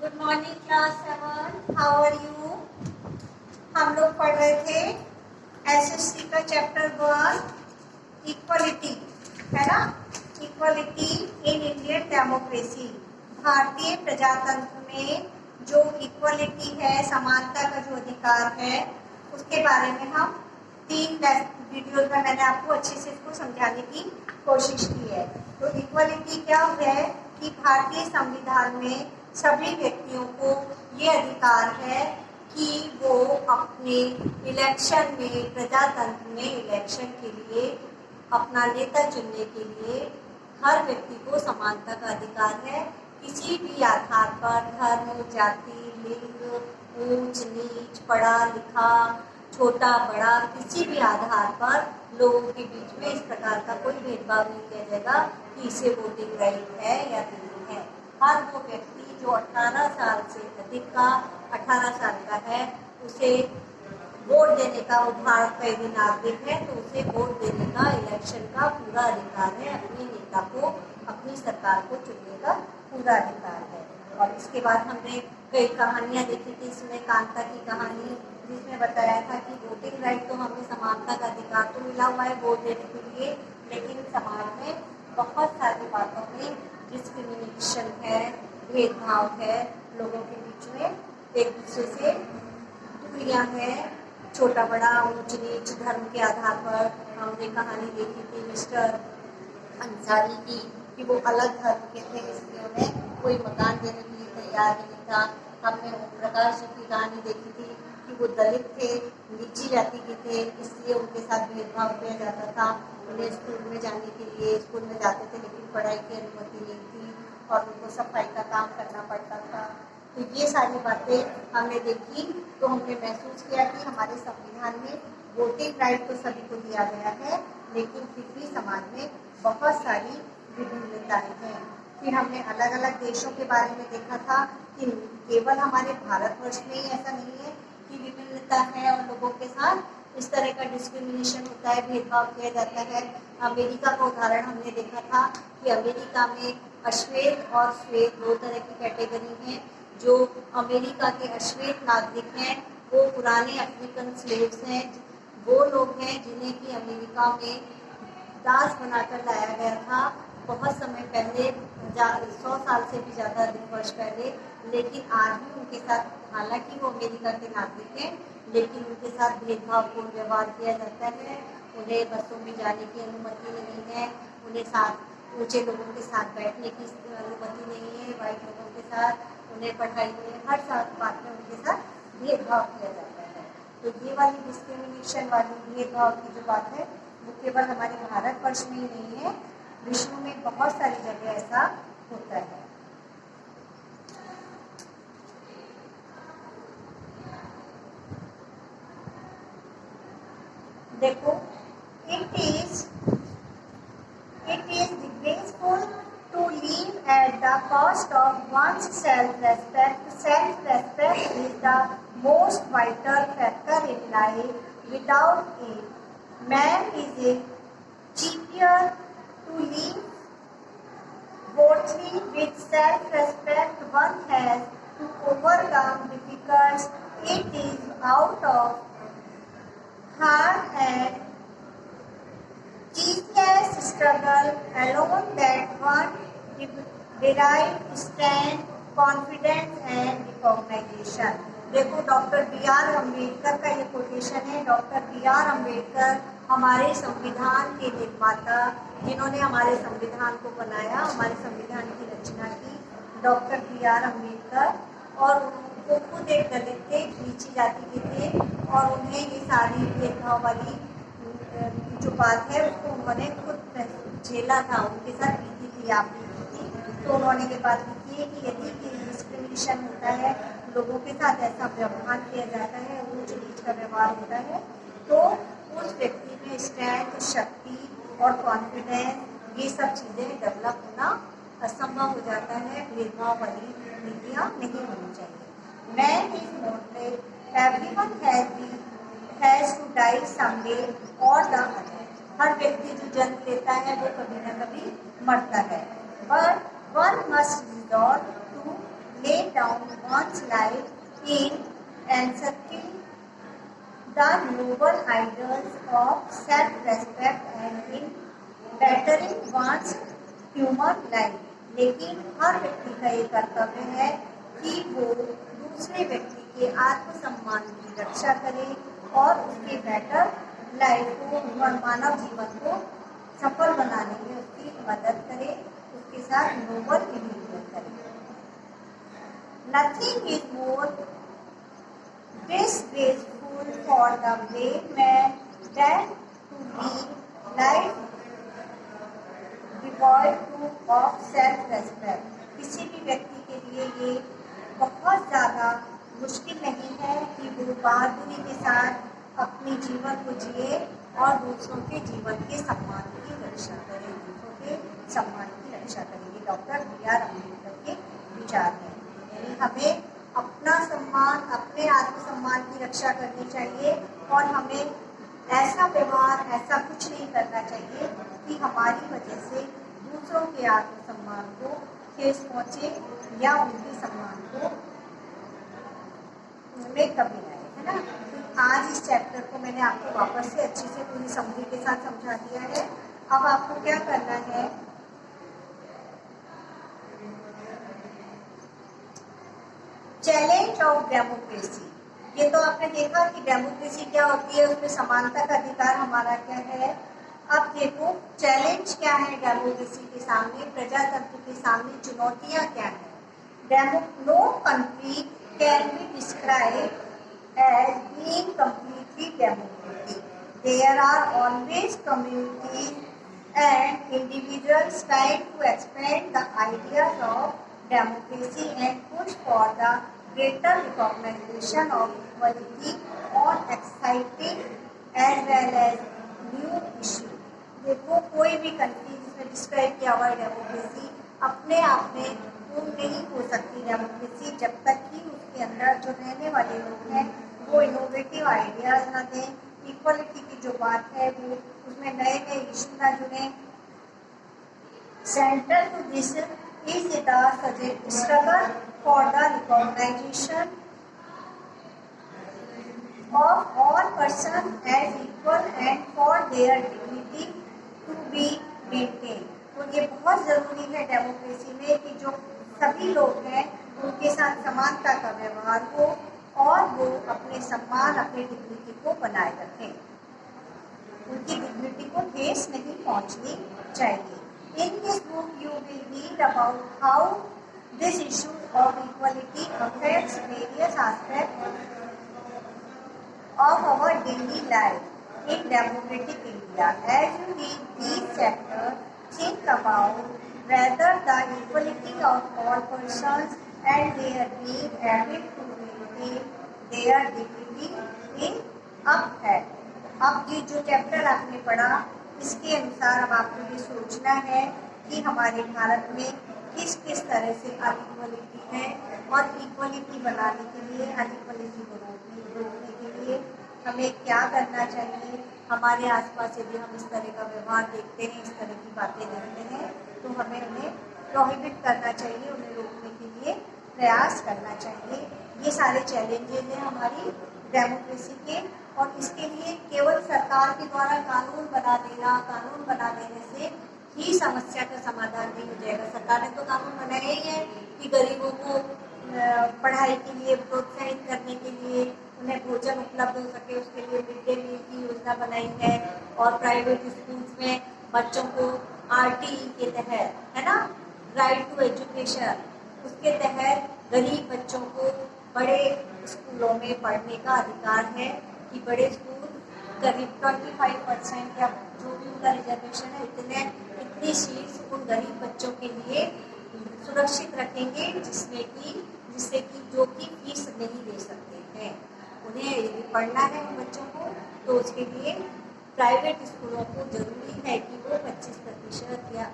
Good morning class 7। How are you. हम लोग पढ़ रहे थे एसएससी का चैप्टर 1 इक्वलिटी, है ना। इक्वलिटी इन इंडियन डेमोक्रेसी, भारतीय प्रजातंत्र में जो इक्वलिटी है, समानता का जो अधिकार है, उसके बारे में हम 3 वीडियोज में मैंने आपको अच्छे से इसको समझाने की कोशिश की है। तो इक्वलिटी क्या है कि भारतीय संविधान में सभी व्यक्तियों को ये अधिकार है कि वो अपने इलेक्शन में, प्रजातंत्र में इलेक्शन के लिए अपना नेता चुनने के लिए हर व्यक्ति को समानता का अधिकार है। किसी भी आधार पर धर्म, जाति, लिंग, ऊंच नीच, पढ़ा लिखा, छोटा बड़ा, किसी भी आधार पर लोगों के बीच में इस प्रकार का कोई भेदभाव नहीं किया जाएगा कि इसे वोटिंग राइट है या नहीं है। हर वो व्यक्ति जो 18 साल से अधिक का 18 साल का है, उसे वोट देने का, वो भारत का यदि नागरिक है तो उसे वोट देने का, इलेक्शन का पूरा अधिकार है। अपने नेता को, अपनी सरकार को चुनने का पूरा अधिकार है। और इसके बाद हमने कई कहानियाँ देखी थी, इसमें कांता की कहानी, जिसमें बताया था कि वोटिंग राइट तो हमें, समानता का अधिकार तो मिला हुआ है वोट देने के लिए, लेकिन समाज में बहुत सारी बातों में डिस्क्रिमिनेशन है, भेदभाव है, लोगों के बीच में एक दूसरे से दूरियां हैं, छोटा बड़ा, ऊंच नीच, धर्म के आधार पर। हमने कहानी देखी थी मिस्टर अंसारी की कि वो अलग धर्म के थे, इसलिए उन्हें कोई मकान देने के लिए तैयार नहीं था। हमने ओम प्रकाश जी की कहानी देखी थी कि वो दलित थे, नीची जाति के थे, इसलिए उनके साथ भेदभाव किया जाता था। उन्हें स्कूल में जाने के लिए, स्कूल में जाते थे लेकिन पढ़ाई की अनुमति नहीं थी और उनको सफाई का काम करना पड़ता था। तो ये सारी बातें हमने देखी, तो हमने महसूस किया कि हमारे संविधान में वोटिंग राइट तो सभी को दिया गया है, लेकिन फिर भी समाज में बहुत सारी विभिन्नताएं हैं। फिर हमने अलग अलग देशों के बारे में देखा था कि केवल हमारे भारतवर्ष में ही ऐसा नहीं है कि विभिन्नता है और लोगों के साथ इस तरह का डिस्क्रिमिनेशन होता है, भेदभाव किया जाता है। अमेरिका का उदाहरण हमने देखा था कि अमेरिका में अश्वेत और श्वेत दो तरह की कैटेगरी हैं। जो अमेरिका के अश्वेत नागरिक हैं वो पुराने अफ्रीकन स्लेव्स हैं, वो लोग हैं जिन्हें कि अमेरिका में दास बनाकर लाया गया था बहुत समय पहले, 100 साल से भी ज़्यादा अधिक वर्ष पहले। लेकिन आज भी उनके साथ, हालांकि वो अमेरिका के नागरिक हैं, लेकिन उनके साथ भेदभावपूर्ण व्यवहार किया जाता है। उन्हें बसों में जाने की अनुमति नहीं है, उन्हें साथ ऊंचे लोगों के साथ बैठने की अनुमति नहीं है, वाइट लोगों के साथ, उन्हें पढ़ाई में हर साथ बात में उनके साथ भेदभाव किया जाता है। तो ये वाली डिस्क्रिमिनेशन वाली भेदभाव की जो बात है वो केवल हमारे भारतवर्ष में ही नहीं है, विश्व में बहुत सारी जगह ऐसा होता है। देखो, it is disgraceful to live at the cost of one's self-respect. Self-respect is the most vital factor in life. Without it, man is a cheaper to live worthily. With self-respect, one has to overcome difficulties. It is out of hard and tedious struggle alone that one derives strength, confidence and recognition. देखो, doctor B R. Ambedkar का ये quotation है। Doctor B R. Ambedkar हमारे संविधान के निर्माता, जिन्होंने हमारे संविधान को बनाया, हमारे संविधान की रचना की, डॉक्टर बी.आर. अम्बेडकर। और वो खुद एक दलित थे, नीची जाति के थे, और उन्हें ये सारी भेदभाव वाली जो बात है उसको उन्होंने खुद झेला था, उनके साथ बीती थी, आप बीती थी। तो उन्होंने ये बात लिखी है कि यदि डिस्क्रिमिनेशन होता है, लोगों के साथ ऐसा व्यवहार किया जाता है, ऊंच नीच का व्यवहार होता है, तो उस व्यक्ति में स्ट्रेंथ, शक्ति और कॉन्फिडेंस, ये सब चीज़ें डेवलप होना असंभव हो जाता है। भेदभाव वाली नीतियाँ नहीं होनी चाहिए। Man is mortal, everyone has to die someday और द अदर। हर व्यक्ति जो जन्म लेता है वो कभी न कभी मरता है। But one must resort to let down one's life in encircling the noble ideals of self-respect and in bettering one's human life. लेकिन हर व्यक्ति का ये कर्तव्य है कि वो दूसरे व्यक्ति के आत्मसम्मान की रक्षा करे और उसके बेटर लाइफ को और मानव जीवन को सफल बनाने में उसकी मदद करे, उसके साथ नोबल बिहेवियर करे. Nothing is more disgraceful for the brave man than to be life devoid of self-respect. किसी भी व्यक्ति के लिए ये बहुत ज़्यादा मुश्किल नहीं है कि वो बहादुरी के साथ अपनी जीवन को जिए और दूसरों के जीवन के सम्मान की रक्षा करे, दूसरों के सम्मान की रक्षा करेंगे. Doctor B.R. अम्बेडकर के विचार हैं. यानी हमें अपना सम्मान, अपने आत्मसम्मान की रक्षा करनी चाहिए और हमें ऐसा व्यवहार, ऐसा कुछ नहीं करना चाहिए कि हमारी वजह से दूसरों के आत्मसम्मान को ठेस पहुंचे या उनके सम्मान को में कमी आए, है ना. तो आज इस चैप्टर को मैंने आपको वापस से अच्छे से पूरी समझी के साथ समझा दिया है. अब आपको क्या करना है, चैलेंज ऑफ डेमोक्रेसी. ये तो आपने देखा कि डेमोक्रेसी क्या होती है, उसमें समानता का अधिकार हमारा क्या है. अब देखो चैलेंज क्या है डेमोक्रेसी के सामने, प्रजातंत्र के सामने चुनौतियां क्या है. No country can be describe as being completely democratic. There are always communities and individuals trying to expand the ideas of democracy and push for the greater recognition of equality on exciting as well as new issues. देखो कोई भी country जिसमें describe किया हुआ है democracy, अपने आप में पूर्ण नहीं हो सकती डेमोक्रेसी जब तक कि उसके अंदर जो रहने वाले लोग हैं वो इनोवेटिव आइडियाज ना दें, इक्वलिटी की जो बात है वो उसमें नए नए इशू ना जुड़ें. Central to this is the struggle for the recognition of all persons as equal and for their dignity to be maintained. तो ये बहुत ज़रूरी है डेमोक्रेसी में कि जो सभी लोग हैं उनके साथ समानता का व्यवहार हो और वो अपने सम्मान, अपने डिग्निटी को बनाए रखें. उनकी डिग्निटी को ठेस नहीं पहुंचनी चाहिए. In this book, you will read about how this issue of equality affects various aspects of our daily life in democratic India. As you read these chapters, think about whether the equality of all persons and their being able to maintain their dignity is upheld. अब ये जो chapter आपने पढ़ा इसके अनुसार अब आपको ये सोचना है कि हमारे भारत में किस किस तरह से अनइक्वलिटी है और इक्वलिटी बनाने के लिए, अनइक्वलिटी को रोकने के लिए हमें क्या करना चाहिए. हमारे आसपास यदि हम इस तरह का व्यवहार देखते हैं, इस तरह की बातें देखते हैं तो हमें उन्हें प्रोहिबिट करना चाहिए, उन्हें रोकने के लिए प्रयास करना चाहिए. ये सारे चैलेंजेस हैं हमारी डेमोक्रेसी के और इसके लिए केवल सरकार के द्वारा कानून बना देने से ही समस्या का समाधान नहीं हो जाएगा. सरकार ने तो कानून बनाया ही है कि गरीबों को पढ़ाई के लिए प्रोत्साहित करने के लिए, उन्हें भोजन उपलब्ध हो सके उसके लिए मिड डे मील की योजना बनाई है और प्राइवेट स्कूल्स में बच्चों को RTE के तहत, है ना, राइट टू एजुकेशन, उसके तहत गरीब बच्चों को बड़े स्कूलों में पढ़ने का अधिकार है कि बड़े स्कूल करीब 25% या जो भी उनका रिजर्वेशन है इतनी सीट्स उन गरीब बच्चों के लिए सुरक्षित रखेंगे जिससे कि जो कि फीस नहीं दे सकते हैं. उन्हें यदि पढ़ना है उन बच्चों को तो उसके लिए प्राइवेट स्कूलों को जरूरी है कि वो 25% या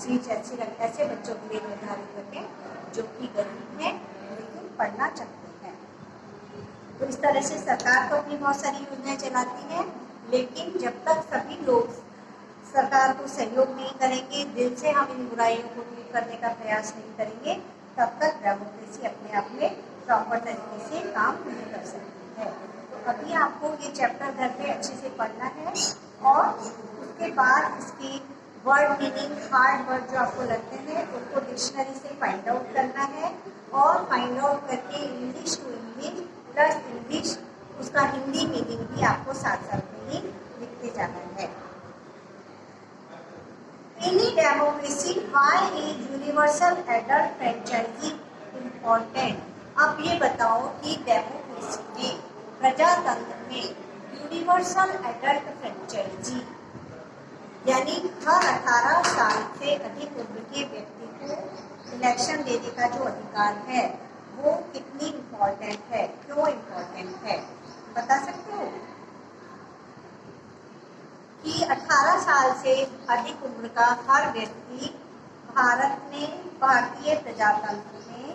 सीट ऐसे बच्चों के लिए निर्धारित रखें जो कि गरीब हैं लेकिन पढ़ना चाहते हैं. तो इस तरह से सरकार तो अपनी बहुत सारी योजनाएं चलाती है, लेकिन जब तक सभी लोग सरकार को सहयोग नहीं करेंगे, दिल से हम इन बुराइयों को दूर करने का प्रयास नहीं करेंगे, तब तक डेमोक्रेसी अपने अपने प्रॉपर तरीके से काम नहीं कर सकती है। तो अभी आपको ये चैप्टर घर पे अच्छे से पढ़ना है और उसके बाद इसकी वर्ड मीनिंग, हार्ड वर्ड जो आपको लगते हैं उनको डिक्शनरी से फाइंड आउट करना है और फाइंड आउट करके English to English plus English उसका हिंदी मीनिंग भी आपको साथ साथ में ही लिखते जाना है। In a democracy, why is universal adult franchising important? अब ये बताओ कि डेमोक्रेसी में, प्रजातंत्र में यूनिवर्सल एडल्ट फ्रेंचाइजी यानी हर 18 साल से अधिक उम्र के व्यक्ति को इलेक्शन देने का जो अधिकार है वो कितनी इम्पोर्टेंट है, क्यों इम्पोर्टेंट है, बता सकते हो? कि 18 साल से अधिक उम्र का हर व्यक्ति भारतीय प्रजातंत्र में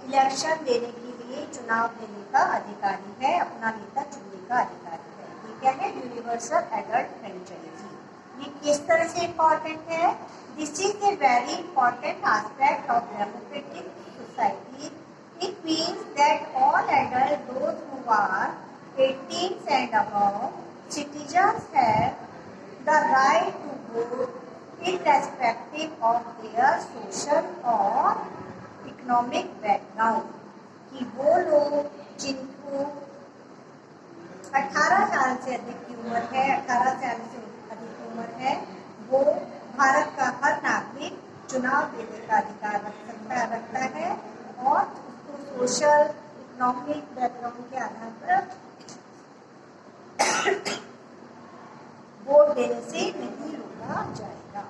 इलेक्शन देने के लिए, चुनाव देने का अधिकारी है, अपना नेता चुनने का अधिकारी है। ये क्या है? Universal adult franchise. ये किस तरह से इम्पोर्टेंट है? This is a very important aspect of democratic society. It means that all adult those who are 18 and above citizens have the right to vote irrespective of their social or economic background। कि वो लोग जिनको 18 साल से अधिक की उम्र है, 18 साल से अधिक उम्र है, वो भारत का हर नागरिक चुनाव देने का अधिकार रखता है और उसको सोशल इकोनॉमिक बैकग्राउंड के आधार पर वोट देने से नहीं रोका जाएगा।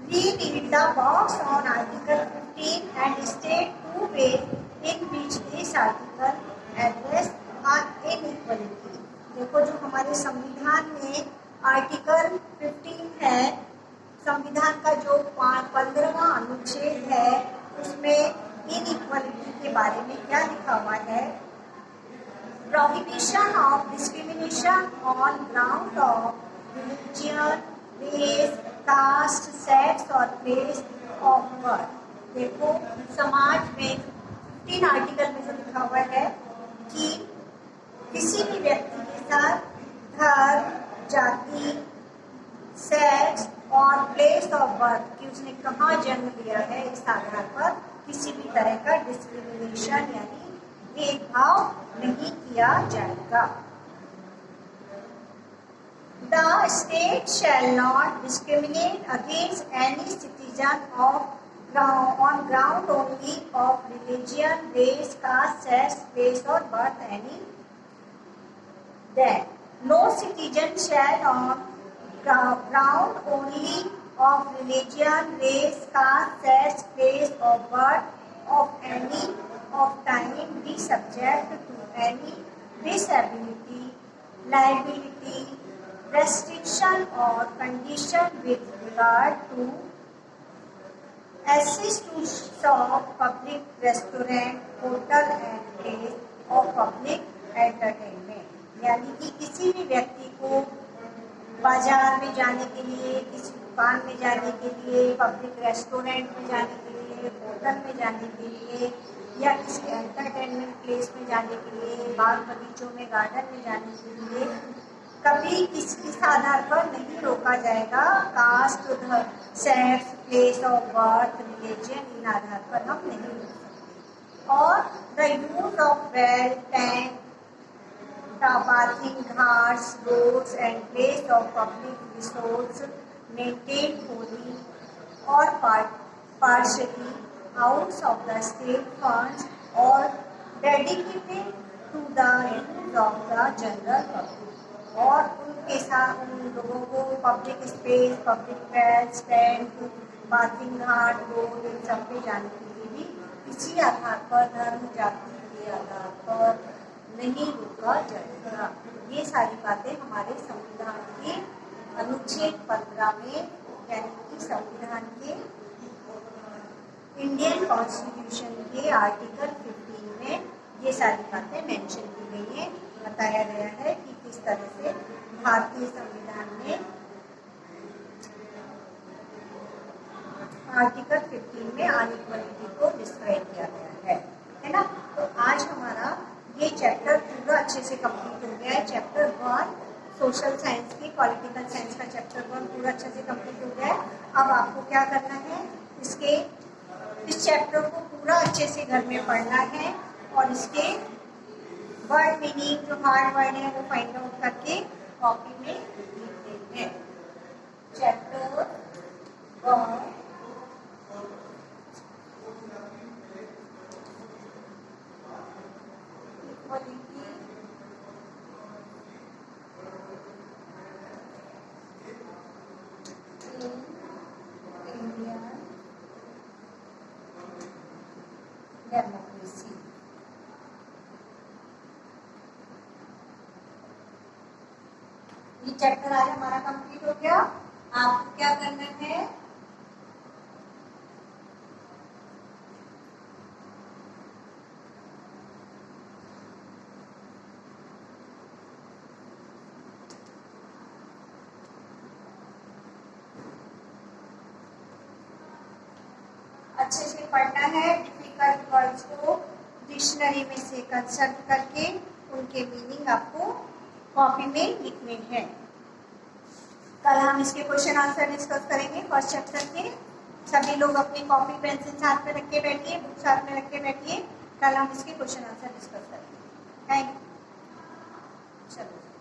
Read the box on Article 15 and state two ways in which this article address inequality। देखो जो हमारे संविधान में आर्टिकल 15 है, संविधान का जो 15वां अनुच्छेद है उसमें इनइक्वालिटी के बारे में क्या लिखा हुआ है? Prohibition of discrimination on ground of religion, race, caste, sex और place of birth। देखो समाज में 15 आर्टिकल में जो लिखा हुआ है कि किसी भी व्यक्ति के साथ धर्म, जाति, सेक्स और प्लेस ऑफ बर्थ कि उसने कहाँ जन्म लिया है इस आधार पर किसी भी तरह का डिस्क्रिमिनेशन यानी भेदभाव नहीं किया जाएगा। The state shall not discriminate against any citizen on ground only of religion, race, caste, sex, place or birth any that no citizen shall on ground only of religion, race, caste, sex, place or birth of any of time be subject to any disability, liability, restriction or condition with regard to access to shop, public restaurant, hotel and place of public entertainment। यानी कि किसी भी व्यक्ति को बाजार में जाने के लिए, किसी दुकान में जाने के लिए, पब्लिक रेस्टोरेंट में जाने के लिए, होटल में जाने के लिए या किसी एंटरटेनमेंट प्लेस में जाने के लिए, बाग बगीचों में, गार्डन में जाने के लिए कभी किस आधार पर नहीं रोका जाएगा। Caste, sex, place of birth, religion, इन आधार पर हम नहीं रोक सकते। और the use of well, tank, bathing ghats, roads and place of public resorts maintained wholly or partially out of the state funds or dedicated to the use of the general public। और उनके साथ उन लोगों को public space, public well, tank, bathing ghat, road इन सब पे जाने के लिए भी किसी आधार पर, धर्म, जाति के आधार पर नहीं रोका जाएगा। ये सारी बातें हमारे संविधान के अनुच्छेद 15 में यानी कि संविधान के इंडियन कॉन्स्टिट्यूशन के आर्टिकल 15 में ये सारी बातें मेंशन की गई हैं। बताया गया है कि किस तरह से भारतीय संविधान में आर्टिकल 15 में अनइक्वालिटी को डिस्क्राइब किया गया है ना। तो आज हमारा ये चैप्टर पूरा अच्छे से कंप्लीट हो गया है। चैप्टर 1 सोशल साइंस की पॉलिटिकल साइंस का चैप्टर 1 पूरा अच्छे से कंप्लीट हो गया है। अब आपको क्या करना है, इस चैप्टर को पूरा अच्छे से घर में पढ़ना है और इसके वर्ड मीनिंग जो हार्ड वर्ड है वो फाइंड आउट करके कॉपी में लिखते हैं। Chapter 1 equality in Indian democracy. ये चैप्टर आज हमारा कंप्लीट हो गया। आपको क्या करना है, अच्छे से पढ़ना है। डिफिकल्ट वर्ड्स को डिक्शनरी में से कंसल्ट करके उनके मीनिंग आपको कॉपी में लिखने हैं। कल हम इसके क्वेश्चन आंसर डिस्कस करेंगे फर्स्ट चैप्टर के। सभी लोग अपनी कॉपी पेंसिल साथ में रख के बैठिए, बुक साथ में रख के बैठिए। कल हम इसके क्वेश्चन आंसर डिस्कस करेंगे। Thank you. चलो।